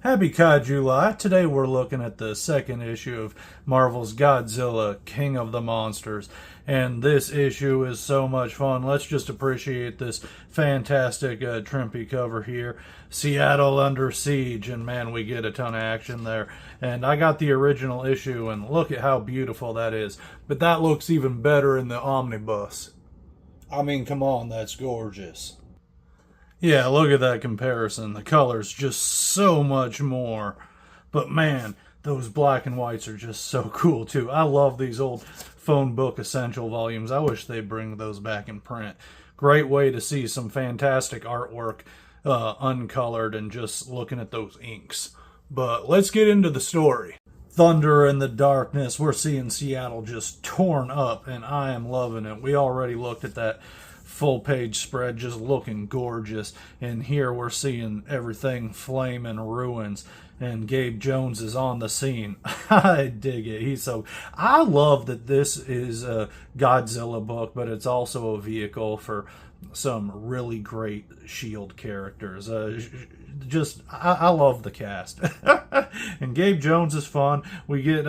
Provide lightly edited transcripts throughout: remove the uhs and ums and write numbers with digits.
Happy Kaiju Today we're looking at the second issue of Marvel's Godzilla King of the Monsters. And this issue is so much fun. Let's just appreciate this fantastic Trimpe cover here. Seattle under siege, and man, we get a ton of action there. And I got the original issue, and look at how beautiful that is. But that looks even better in the omnibus. I mean, come on, that's gorgeous. Yeah, look at that comparison. The color's just so much more. But man, those black and whites are just so cool too. I love these old phone book essential volumes. I wish they'd bring those back in print. Great way to see some fantastic artwork uncolored and just looking at those inks. But let's get into the story. Thunder in the darkness. We're seeing Seattle just torn up, and I am loving it. We already looked at that full page spread, just looking gorgeous, and here we're seeing everything flame and ruins, and Gabe Jones is on the scene. I dig it. I love that this is a Godzilla book, but it's also a vehicle for some really great Shield characters. I love the cast. And Gabe Jones is fun. We get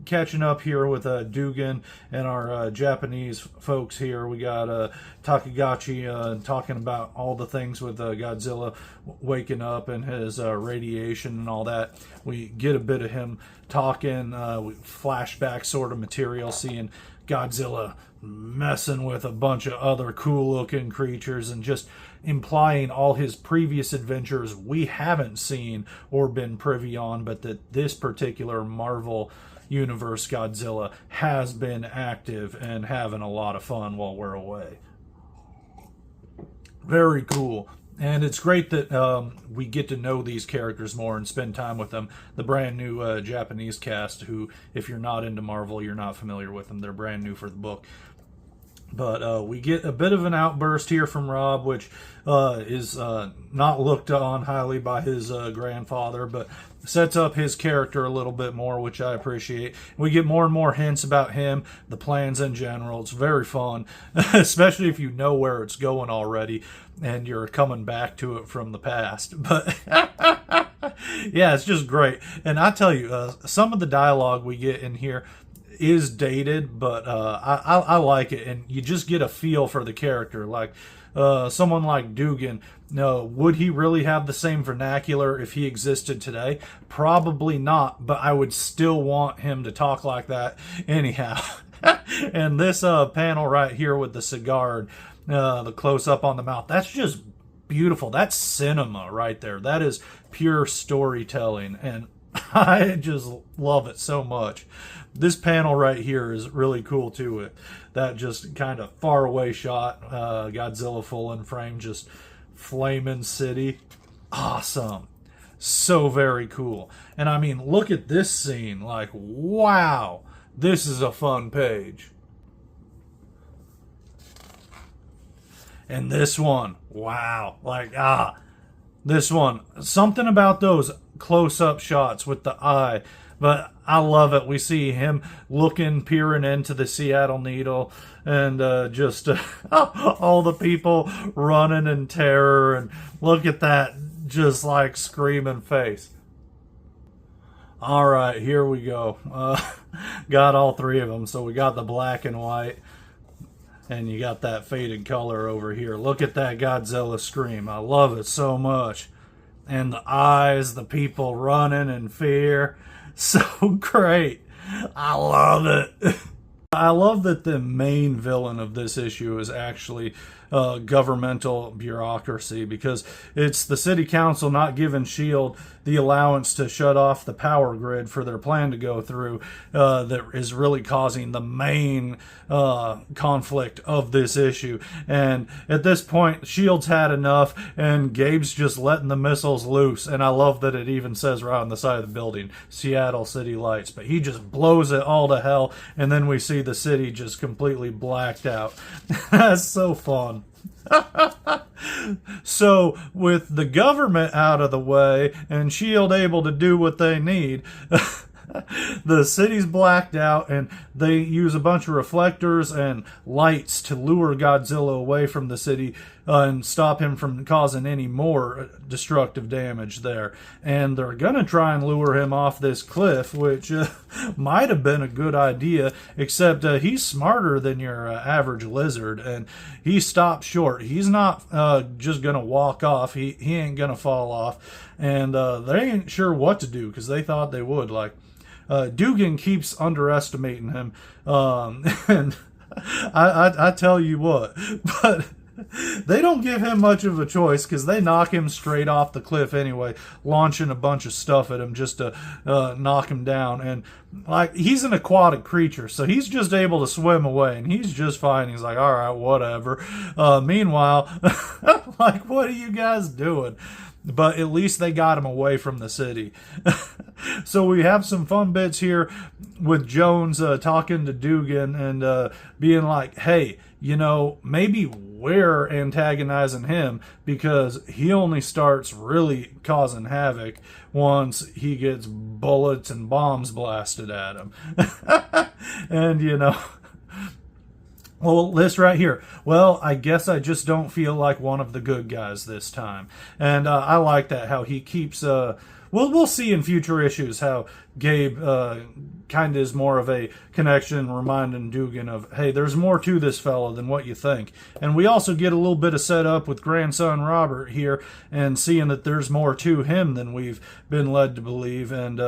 catching up here with Dugan and our Japanese folks here. We got Takagachi talking about all the things with Godzilla waking up and his radiation and all that. We get a bit of him talking, flashback sort of material, seeing Godzilla messing with a bunch of other cool looking creatures and just implying all his previous adventures we haven't seen or been privy on, but that this particular Marvel Universe Godzilla has been active and having a lot of fun while we're away. Very cool. And it's great that we get to know these characters more and spend time with them. The brand new Japanese cast, who, if you're not into Marvel, you're not familiar with them. They're brand new for the book. But we get a bit of an outburst here from Rob, which is not looked on highly by his grandfather, but sets up his character a little bit more, which I appreciate. We get more and more hints about him, the plans in general. It's very fun, especially if you know where it's going already and you're coming back to it from the past. But yeah, it's just great. And I tell you, some of the dialogue we get in here is dated, but I like it, and you just get a feel for the character. Like someone like Dugan, would he really have the same vernacular if he existed today? Probably not, but I would still want him to talk like that anyhow. And this panel right here with the cigar, the close-up on the mouth, that's just beautiful. That's cinema right there. That is pure storytelling, and I just love it so much. This panel right here is really cool too. That just kind of far away shot, Godzilla full in frame, just flaming city. Awesome. So very cool. And I mean, look at this scene. Like, wow, this is a fun page. And this one, wow, like, this one, something about those close-up shots with the eye, but I love it. We see him looking, peering into the Seattle Needle, and just all the people running in terror, and look at that, just like screaming face. All right, here we go. Got all three of them. So we got the black and white, and you got that faded color over here. Look at that Godzilla scream. I love it so much. And the eyes, the people running in fear. So great. I love it. I love that the main villain of this issue is actually governmental bureaucracy, because it's the city council not giving S.H.I.E.L.D. the allowance to shut off the power grid for their plan to go through that is really causing the main conflict of this issue. And at this point, S.H.I.E.L.D.'s had enough, and Gabe's just letting the missiles loose. And I love that it even says right on the side of the building, Seattle City Lights. But he just blows it all to hell, and then we see the city just completely blacked out. That's so fun. So with the government out of the way and S.H.I.E.L.D. able to do what they need, the city's blacked out, and they use a bunch of reflectors and lights to lure Godzilla away from the city and stop him from causing any more destructive damage there. And they're going to try and lure him off this cliff, which might have been a good idea, except he's smarter than your average lizard, and he stopped short. He's not just going to walk off. He ain't going to fall off. And they ain't sure what to do because they thought they would. Like, Dugan keeps underestimating him. And I tell you what, but they don't give him much of a choice because they knock him straight off the cliff anyway, launching a bunch of stuff at him just to knock him down. And like, he's an aquatic creature, so he's just able to swim away, and he's just fine. He's like, all right, whatever. Meanwhile, like, what are you guys doing? But at least they got him away from the city. So we have some fun bits here with Jones talking to Dugan and being like, hey, you know, maybe we're antagonizing him because he only starts really causing havoc once he gets bullets and bombs blasted at him. And, you know, well, this right here. Well, I guess I just don't feel like one of the good guys this time. And I like that, how he keeps... We'll see in future issues how Gabe kind of is more of a connection, reminding Dugan of, hey, there's more to this fella than what you think. And we also get a little bit of setup with grandson Robert here and seeing that there's more to him than we've been led to believe. And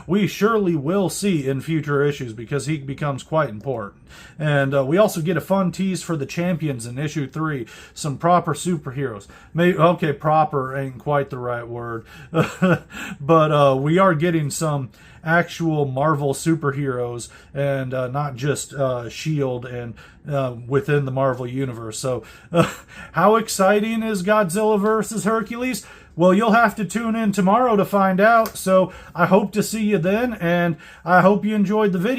we surely will see in future issues because he becomes quite important. And we also get a fun tease for the champions in issue 3, some proper superheroes. Maybe, okay, proper ain't quite the right word, but we are getting some actual Marvel superheroes and not just S.H.I.E.L.D. and within the Marvel Universe. So how exciting is Godzilla versus Hercules? Well, you'll have to tune in tomorrow to find out. So I hope to see you then, and I hope you enjoyed the video.